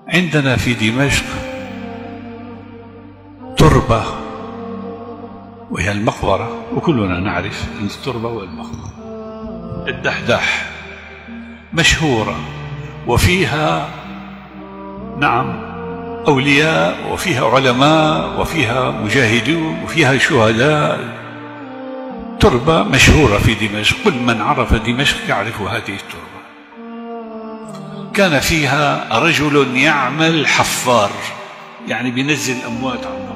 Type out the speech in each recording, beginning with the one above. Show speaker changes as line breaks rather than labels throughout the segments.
عندنا في دمشق تربة وهي المقبرة، وكلنا نعرف أن التربة والمقبرة الدحداح مشهورة، وفيها نعم أولياء، وفيها علماء، وفيها مجاهدون، وفيها شهداء. تربة مشهورة في دمشق، كل من عرف دمشق يعرف هذه التربة. كان فيها رجل يعمل حفار، يعني بينزل أموات عن القبر.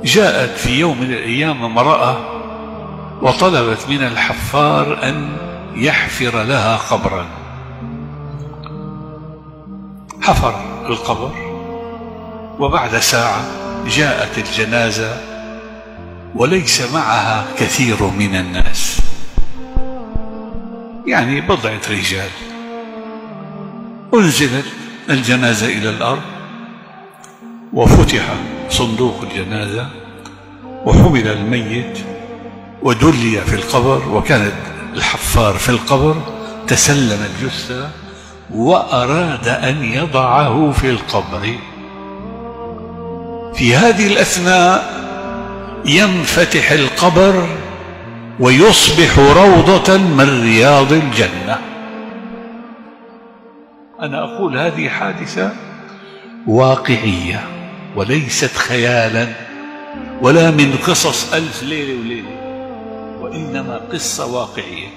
جاءت في يوم من الأيام امرأة وطلبت من الحفار أن يحفر لها قبرا. حفر القبر، وبعد ساعة جاءت الجنازة وليس معها كثير من الناس، يعني بضعة رجال. أنزلت الجنازة إلى الأرض، وفتح صندوق الجنازة، وحمل الميت ودلي في القبر، وكان الحفار في القبر تسلم الجثة وأراد أن يضعه في القبر. في هذه الأثناء ينفتح القبر ويصبح روضة من رياض الجنة. أنا أقول هذه حادثة واقعية وليست خيالا ولا من قصص ألف ليلة وليلة، وإنما قصة واقعية.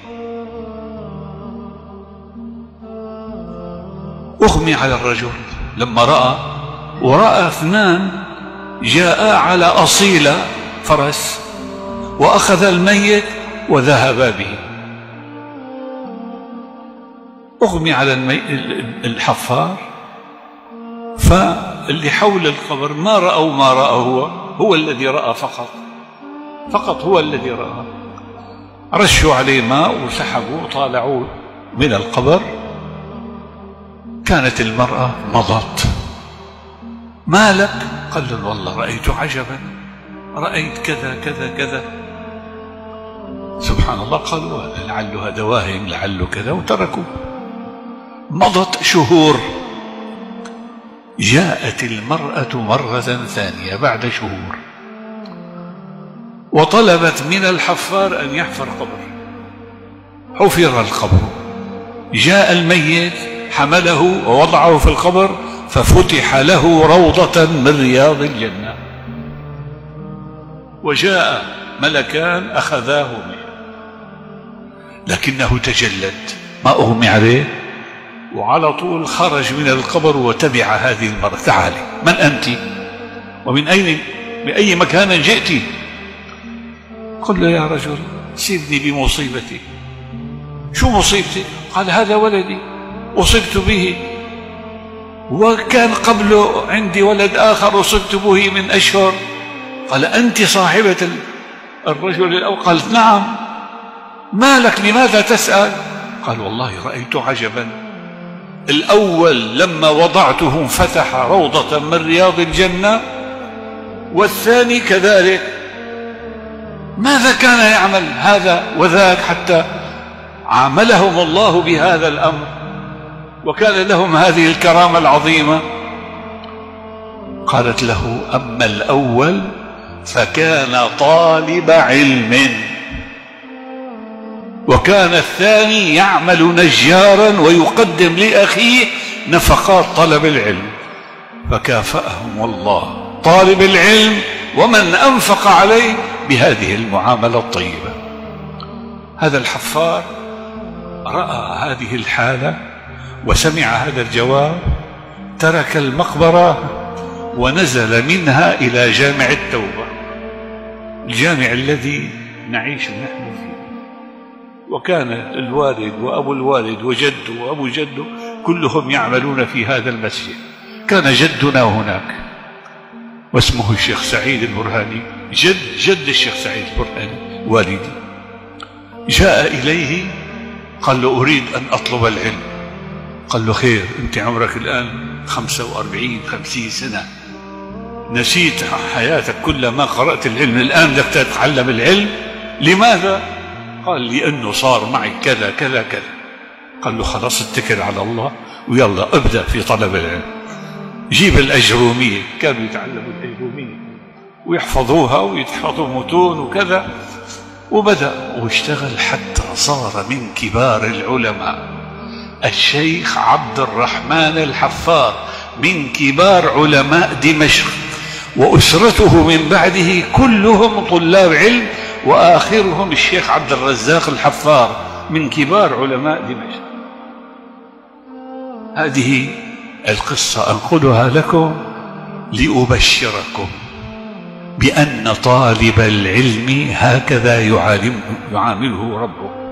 أغمي على الرجل لما رأى، ورأى اثنان جاء على أصيلة فرس وأخذ الميت وذهبا به. أغمي على الحفار، فاللي حول القبر ما رأوا ما رأى، هو الذي رأى فقط هو الذي رأى. رشوا عليه ماء وسحبوا وطالعوه من القبر. كانت المرأة مضت. ما لك؟ قال له والله رأيت عجبا، رأيت كذا كذا كذا. سبحان الله. قالوا لعله هذا واهم، لعله كذا، وتركوا. مضت شهور، جاءت المرأة مرة ثانية بعد شهور وطلبت من الحفار أن يحفر قبر. حفر القبر، جاء الميت حمله ووضعه في القبر، ففتح له روضة من رياض الجنة، وجاء ملكان أخذاه منه، لكنه تجلد، ما أغمي عليه، وعلى طول خرج من القبر وتبع هذه المرأة. تعالي، من أنت؟ ومن أين، بأي مكان جئت؟ قل له يا رجل سيبني بمصيبتي. شو مصيبتي؟ قال هذا ولدي أصبت به، وكان قبله عندي ولد آخر أصبت به من أشهر. قال أنت صاحبة الرجل الأول؟ قالت نعم. ما لك، لماذا تسأل؟ قال والله رأيت عجبا، الأول لما وضعته انفتح روضة من رياض الجنة، والثاني كذلك. ماذا كان يعمل هذا وذاك حتى عاملهم الله بهذا الأمر وكان لهم هذه الكرامة العظيمة؟ قالت له أما الأول فكان طالب علم، وكان الثاني يعمل نجارا ويقدم لأخيه نفقات طلب العلم، فكافأهم الله، طالب العلم ومن أنفق عليه بهذه المعاملة الطيبة. هذا الحفار رأى هذه الحالة وسمع هذا الجواب، ترك المقبرة ونزل منها إلى جامع التوبة، الجامع الذي نعيش نحن فيه. وكان الوالد وأبو الوالد وجده وأبو جده كلهم يعملون في هذا المسجد. كان جدنا هناك واسمه الشيخ سعيد البرهاني، جد الشيخ سعيد البرهاني والدي. جاء إليه قال له أريد أن أطلب العلم. قال له خير، أنت عمرك الآن 45-50 سنة، نسيت حياتك كلها ما قرأت العلم، الآن بدك تتعلم العلم، لماذا؟ قال لأنه صار معي كذا كذا كذا. قال له خلاص اتكل على الله ويلا ابدأ في طلب العلم. جيب الأجرومية، كانوا يتعلموا الأجرومية ويحفظوها ويتحفظوا متون وكذا، وبدأ واشتغل حتى صار من كبار العلماء. الشيخ عبد الرحمن الحفار من كبار علماء دمشق، وأسرته من بعده كلهم طلاب علم، وآخرهم الشيخ عبد الرزاق الحفار من كبار علماء دمشق. هذه القصة أنقلها لكم لأبشركم بأن طالب العلم هكذا يعامله ربه.